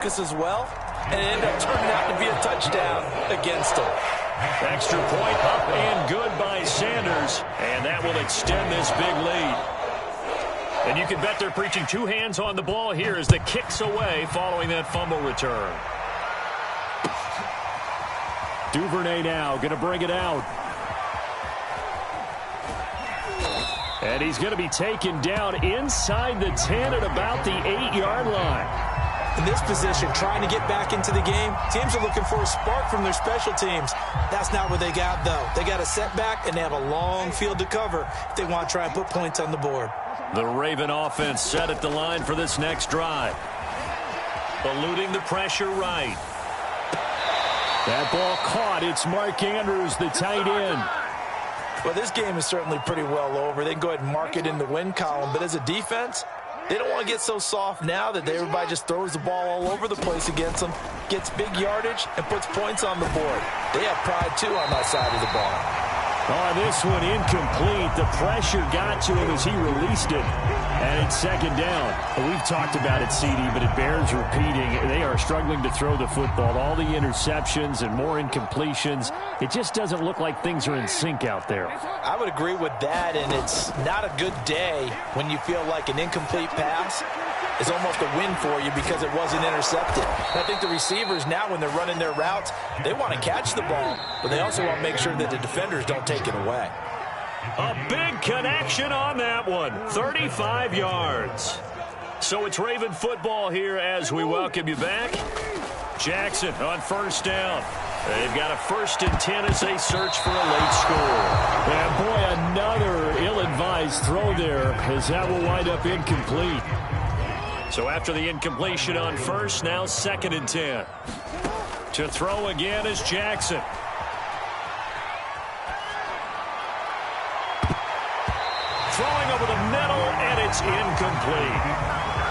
as well, and it ended up turning out to be a touchdown against them. Extra point up and good by Sanders, and that will extend this big lead. And you can bet they're preaching two hands on the ball here as the kick's away following that fumble return. Duvernay now going to bring it out. And he's going to be taken down inside the 10 at about the 8-yard line. In this position, trying to get back into the game, teams are looking for a spark from their special teams. That's not what they got, though. They got a setback, and they have a long field to cover if they want to try and put points on the board. The Raven offense set at the line for this next drive. Eluding the pressure right. That ball caught. It's Mark Andrews, the tight end. Well, this game is certainly pretty well over. They can go ahead and mark it in the win column, but as a defense, they don't want to get so soft now that everybody just throws the ball all over the place against them, gets big yardage, and puts points on the board. They have pride, too, on that side of the ball. Oh, this one incomplete. The pressure got to him as he released it. And it's second down. We've talked about it, CD, but it bears repeating. They are struggling to throw the football. All the interceptions and more incompletions. It just doesn't look like things are in sync out there. I would agree with that, and it's not a good day when you feel like an incomplete pass is almost a win for you because it wasn't intercepted. I think the receivers now, when they're running their routes, they want to catch the ball, but they also want to make sure that the defenders don't take it away. A big connection on that one. 35 yards. So it's Raven football here as we welcome you back. Jackson on first down. They've got a 1st and 10 as they search for a late score. And boy, another ill-advised throw there as that will wind up incomplete. So after the incompletion on first, now 2nd and 10. To throw again is Jackson. Throwing over the middle, and it's incomplete.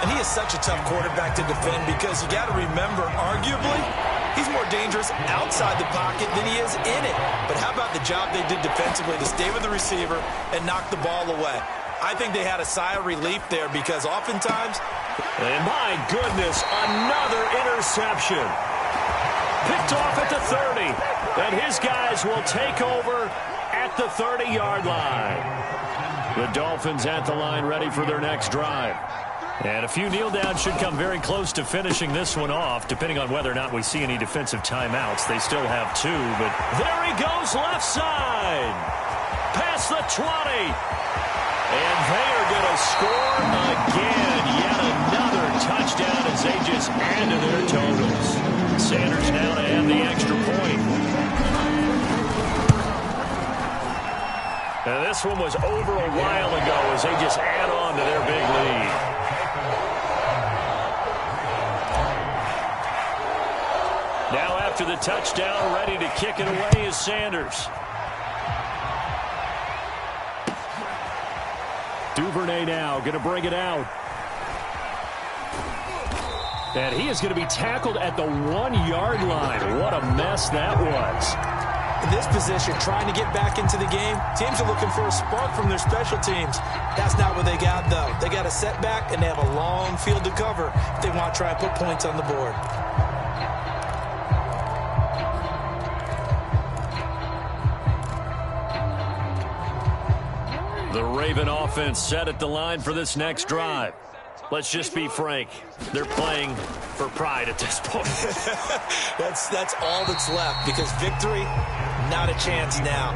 And he is such a tough quarterback to defend because you got to remember, arguably, he's more dangerous outside the pocket than he is in it. But how about the job they did defensively to stay with the receiver and knock the ball away? I think they had a sigh of relief there because oftentimes... And my goodness, another interception. Picked off at the 30. And his guys will take over at the 30-yard line. The Dolphins at the line ready for their next drive. And a few kneel downs should come very close to finishing this one off, depending on whether or not we see any defensive timeouts. They still have 2, but there he goes left side. Past the 20. And they are going to score again. Yet another touchdown as they just add to their totals. Sanders now to add the extra point. Now this one was over a while ago as they just add on to their big lead. Now after the touchdown, ready to kick it away is Sanders. Duvernay now going to bring it out. And he is going to be tackled at the 1-yard line. What a mess that was. In this position, trying to get back into the game, teams are looking for a spark from their special teams. That's not what they got, though. They got a setback, and they have a long field to cover if they want to try and put points on the board. The Raven offense set at the line for this next drive. Let's just be frank. They're playing for pride at this point. That's all that's left because victory, not a chance now.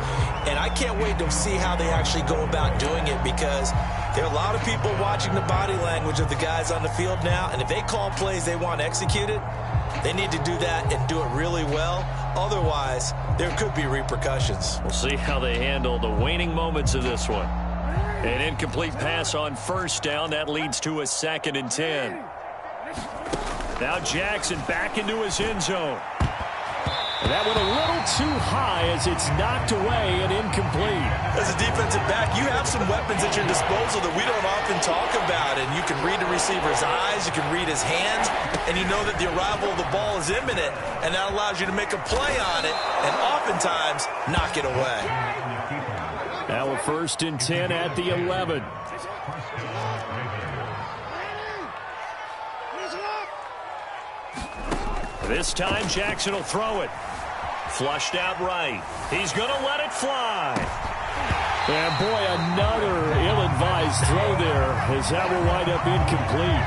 And I can't wait to see how they actually go about doing it because there are a lot of people watching the body language of the guys on the field now. And if they call plays they want executed, they need to do that and do it really well. Otherwise, there could be repercussions. We'll see how they handle the waning moments of this one. An incomplete pass on first down. That leads to a 2nd and 10. Now Jackson back into his end zone. And that went a little too high as it's knocked away and incomplete. As a defensive back, you have some weapons at your disposal that we don't often talk about. And you can read the receiver's eyes, you can read his hands, and you know that the arrival of the ball is imminent. And that allows you to make a play on it and oftentimes knock it away. Now a 1st and 10 at the 11. This time Jackson will throw it. Flushed out right. He's going to let it fly. And boy, another ill-advised throw there, as that will wind up incomplete.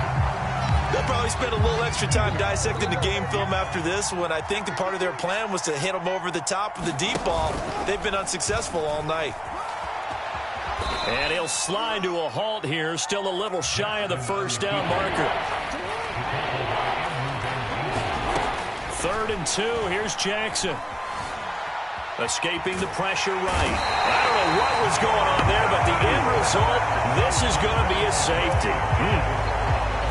They'll probably spend a little extra time dissecting the game film after this one. I think the part of their plan was to hit them over the top of the deep ball. They've been unsuccessful all night. And he'll slide to a halt here, still a little shy of the first down marker. 3rd and 2, here's Jackson. Escaping the pressure right. I don't know what was going on there, but the end result, this is going to be a safety.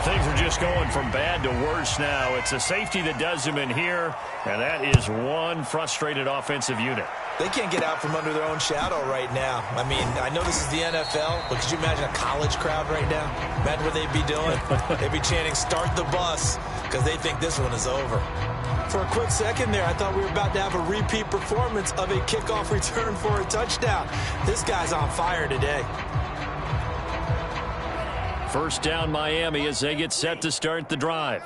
Things are just going from bad to worse now. It's a safety that does him in here, and that is one frustrated offensive unit. They can't get out from under their own shadow right now. I mean, I know this is the NFL, but could you imagine a college crowd right now? Imagine what they'd be doing. They'd be chanting, "Start the bus," because they think this one is over. For a quick second there, I thought we were about to have a repeat performance of a kickoff return for a touchdown. This guy's on fire today. First down Miami as they get set to start the drive.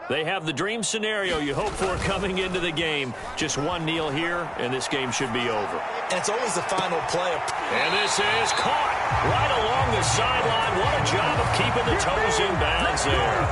They have the dream scenario you hope for coming into the game. Just one kneel here, and this game should be over. And it's always the final play. And this is caught right along the sideline. What a job of keeping the toes in bounds there.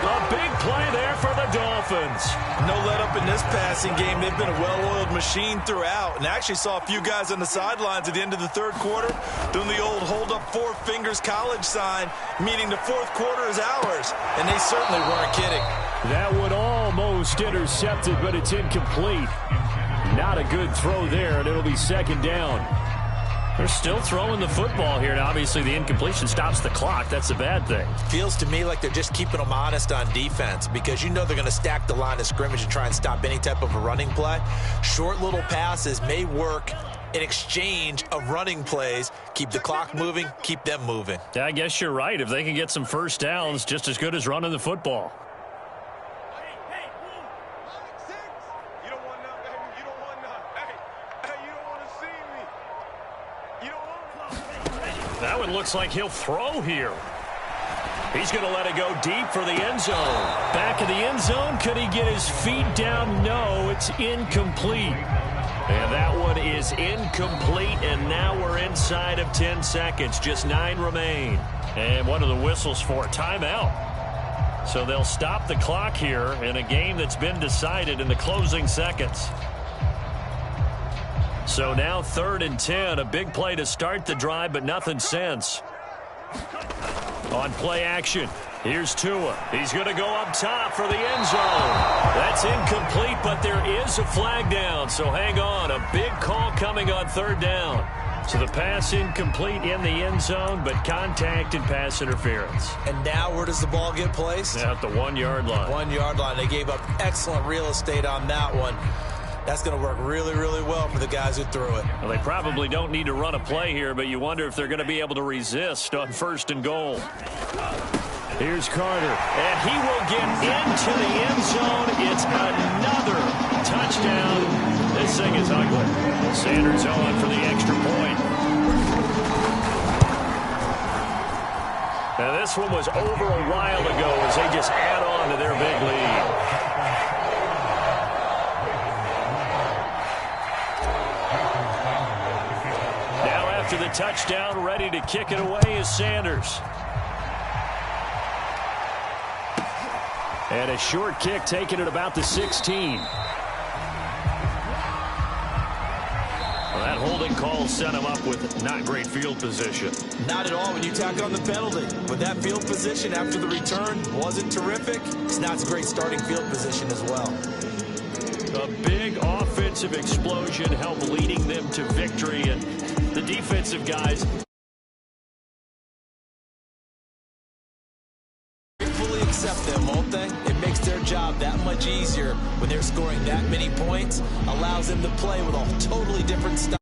A big play there for the Dolphins. No let up in this passing game. They've been a well-oiled machine throughout. And I actually saw a few guys on the sidelines at the end of the 3rd quarter doing the old hold up 4 fingers college sign, meaning the 4th quarter is ours. And they certainly weren't kidding. That would almost intercept it, but it's incomplete. Not a good throw there, and it'll be 2nd down. They're still throwing the football here, and obviously the incompletion stops the clock. That's a bad thing. Feels to me like they're just keeping them honest on defense, because you know they're going to stack the line of scrimmage and try and stop any type of a running play. Short little passes may work in exchange of running plays. Keep the clock moving, keep them moving. I guess you're right. If they can get some first downs, just as good as running the football. That one looks like he'll throw here. He's going to let it go deep for the end zone. Back of the end zone. Could he get his feet down? No, it's incomplete. And that one is incomplete, and now we're inside of 10 seconds. Just 9 remain. And what are the whistles for? Timeout. So they'll stop the clock here in a game that's been decided in the closing seconds. So now 3rd and 10, a big play to start the drive, but nothing since. On play action, here's Tua. He's going to go up top for the end zone. That's incomplete, but there is a flag down, so hang on. A big call coming on 3rd down. So the pass incomplete in the end zone, but contact and pass interference. And now where does the ball get placed? At the 1-yard line. 1-yard line. They gave up excellent real estate on that one. That's going to work really, really well for the guys who threw it. Well, they probably don't need to run a play here, but you wonder if they're going to be able to resist on 1st and goal. Here's Carter. And he will get into the end zone. It's another touchdown. This thing is ugly. Sanders on for the extra point. Now, this one was over a while ago as they just add on to their big lead. After the touchdown, ready to kick it away is Sanders. And a short kick taken at about the 16. Well, that holding call set him up with not great field position. Not at all when you tack on the penalty. But that field position after the return wasn't terrific. It's not a great starting field position as well. A big offensive explosion helped leading them to victory, and the defensive guys fully accept them, won't they? It makes their job that much easier when they're scoring that many points. Allows them to play with a totally different style.